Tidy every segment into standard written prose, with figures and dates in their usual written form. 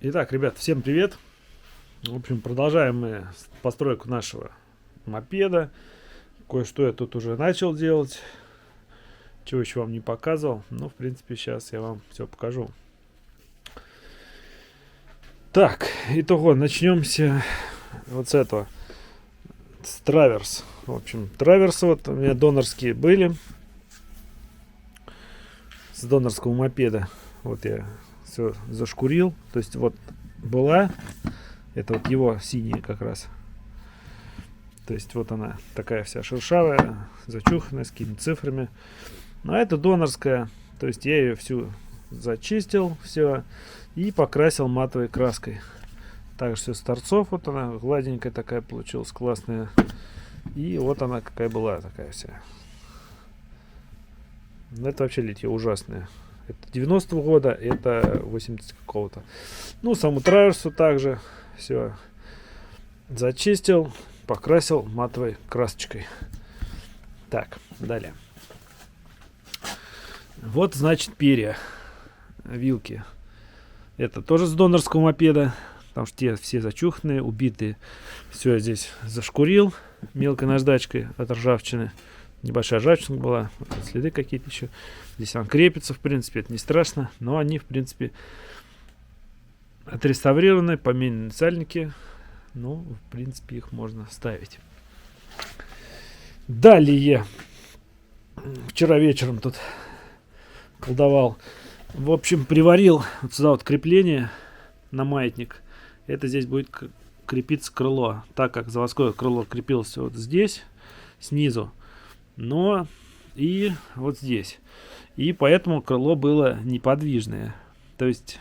Итак, ребят, всем привет. В общем, продолжаем мы постройку нашего мопеда. Кое-что я тут уже начал делать, чего еще вам не показывал. Но, в принципе, сейчас я вам все покажу. Так, итого, начнемся вот с этого. С траверс. В общем, траверсы вот у меня донорские были. С донорского мопеда. Вот я все зашкурил. То есть вот была. Это вот его синяя как раз. То есть вот она такая вся шершавая, зачуханная, с какими-то цифрами. Ну а это донорская. То есть я ее всю зачистил, все. И покрасил матовой краской. Также все с торцов. Вот она гладенькая такая получилась, классная. И вот она какая была, такая вся. Это вообще литье ужасное. Это 90-го года, это 80 какого-то. Ну, саму траверсу также все зачистил, покрасил матовой красочкой. Так, далее. Вот, значит, перья, вилки. Это тоже с донорского мопеда, потому что те все зачуханные, убитые. Все я здесь зашкурил мелкой наждачкой от ржавчины. Небольшая ржавчина была, вот следы какие-то еще. Здесь он крепится, в принципе, это не страшно. Но они, в принципе, отреставрированы, поменены сальники. Ну, в принципе, их можно ставить. Далее. Вчера вечером тут колдовал. В общем, приварил вот сюда вот крепление на маятник. Это здесь будет крепиться крыло. Так как заводское крыло крепилось вот здесь, снизу. Но и вот здесь. И поэтому крыло было неподвижное. То есть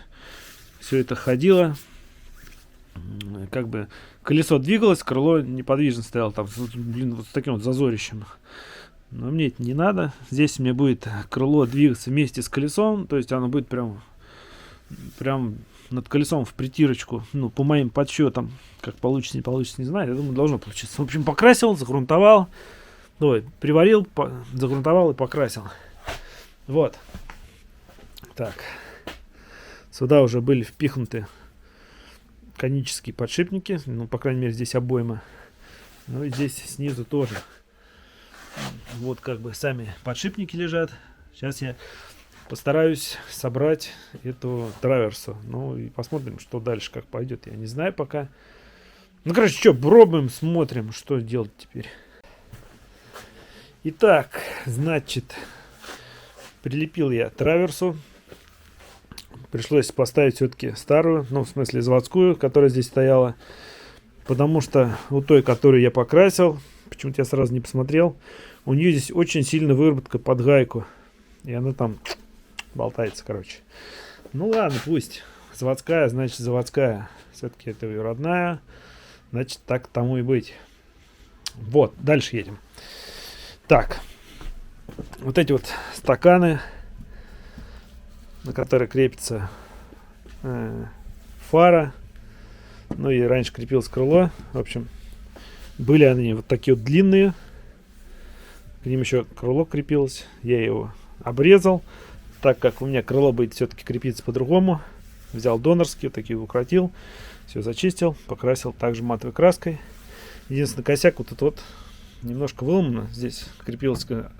все это ходило, как бы колесо двигалось, крыло неподвижно стояло там, блин, вот с таким вот зазорищем. Но мне это не надо. Здесь мне будет крыло двигаться вместе с колесом, то есть оно будет прям над колесом в притирочку. Ну, по моим подсчетам, как получится, не получится, не знаю. Я думаю, должно получиться. В общем, покрасил, загрунтовал. Ой, приварил, загрунтовал и покрасил. Вот. Так. Сюда уже были впихнуты конические подшипники. Ну, по крайней мере, здесь обойма. Ну и здесь снизу тоже. Вот как бы сами подшипники лежат. Сейчас я постараюсь собрать эту траверсу. Ну и посмотрим, что дальше, как пойдет. Я не знаю пока. Ну, короче, что, пробуем, смотрим, что делать теперь. Итак, значит, прилепил я траверсу. Пришлось поставить все-таки старую, ну, в смысле заводскую, которая здесь стояла. Потому что у той, которую я покрасил, почему-то я сразу не посмотрел, у нее здесь очень сильно выработка под гайку. И она там болтается, короче. Ну ладно, пусть. Заводская, значит заводская. Все-таки это ее родная. Значит, так тому и быть. Вот, дальше едем. Так, вот эти вот стаканы, на которые крепится фара, ну и раньше крепилось крыло. В общем, были они вот такие вот длинные, к ним еще крыло крепилось. Я его обрезал, так как у меня крыло будет все-таки крепиться по-другому. Взял донорские, вот такие укоротил, все зачистил, покрасил также матовой краской. Единственный косяк вот этот вот немножко выломано. Здесь крепился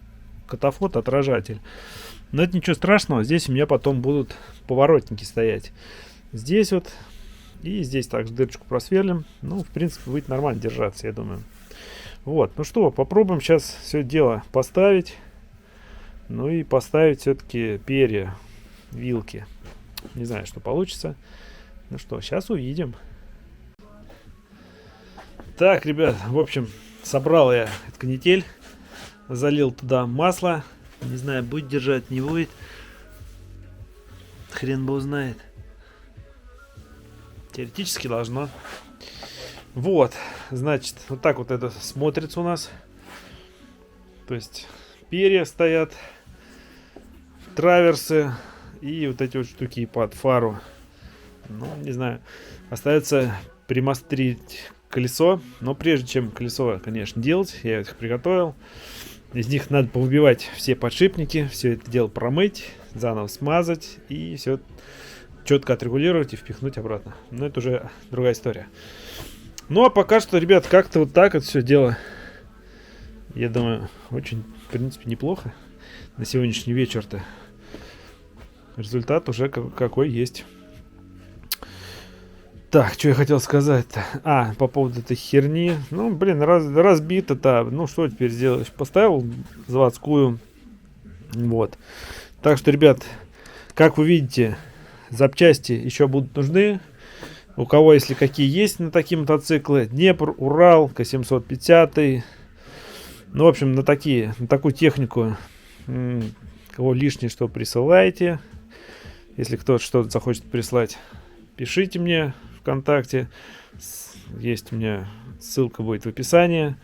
катафот, отражатель. Но это ничего страшного. Здесь у меня потом будут поворотники стоять. Здесь вот. И здесь также дырочку просверлим. Ну, в принципе, будет нормально держаться, я думаю. Вот. Ну что, попробуем сейчас все дело поставить. Ну и поставить все-таки перья, вилки. Не знаю, что получится. Ну что, сейчас увидим. Так, ребят, в общем, собрал я эту канитель, залил туда масло. Не знаю, будет держать, не будет. Хрен бы узнает. Теоретически должно. Вот, значит, вот так вот это смотрится у нас. То есть перья стоят, траверсы и вот эти вот штуки под фару. Ну, не знаю. Остается примастерить колесо. Но прежде чем колесо, конечно, делать, я их приготовил. Из них надо повыбивать все подшипники, все это дело промыть, заново смазать и все четко отрегулировать и впихнуть обратно. Но это уже другая история. Ну, а пока что, ребят, как-то вот так вот все дело. Я думаю, очень, в принципе, неплохо на сегодняшний вечер-то. Результат уже какой есть. Так, что я хотел сказать-то? По поводу этой херни. Ну, блин, разбито-то. Ну, что теперь сделаешь? Поставил заводскую. Вот. Так что, ребят, как вы видите, запчасти еще будут нужны. У кого, если какие есть на такие мотоциклы. Днепр, Урал, К750. Ну, в общем, на такую технику. Кого лишнее, что присылайте. Если кто-то что-то захочет прислать, пишите мне ВКонтакте. Есть у меня ссылка будет в описании.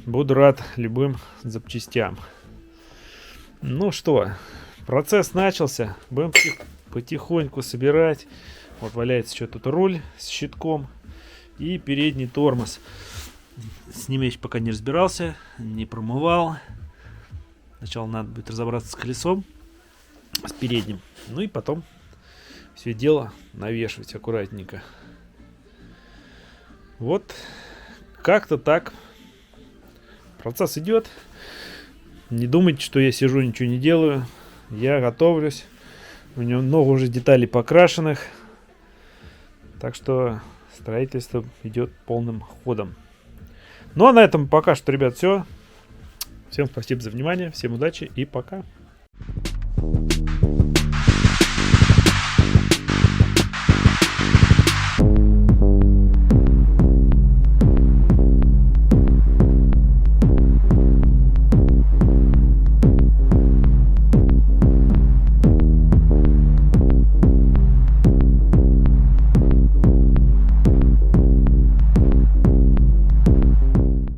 Буду рад любым запчастям. Ну что, процесс начался. Будем потихоньку собирать. Вот валяется что тут руль с щитком и передний тормоз. С ним я еще пока не разбирался, не промывал. Сначала надо будет разобраться с колесом, с передним. Ну и потом все дело навешивать аккуратненько. Вот как-то так. Процесс идет. Не думайте, что я сижу, ничего не делаю. Я готовлюсь. У него много уже деталей покрашенных. Так что строительство идет полным ходом. Ну а на этом пока что, ребят, все. Всем спасибо за внимание. Всем удачи и пока.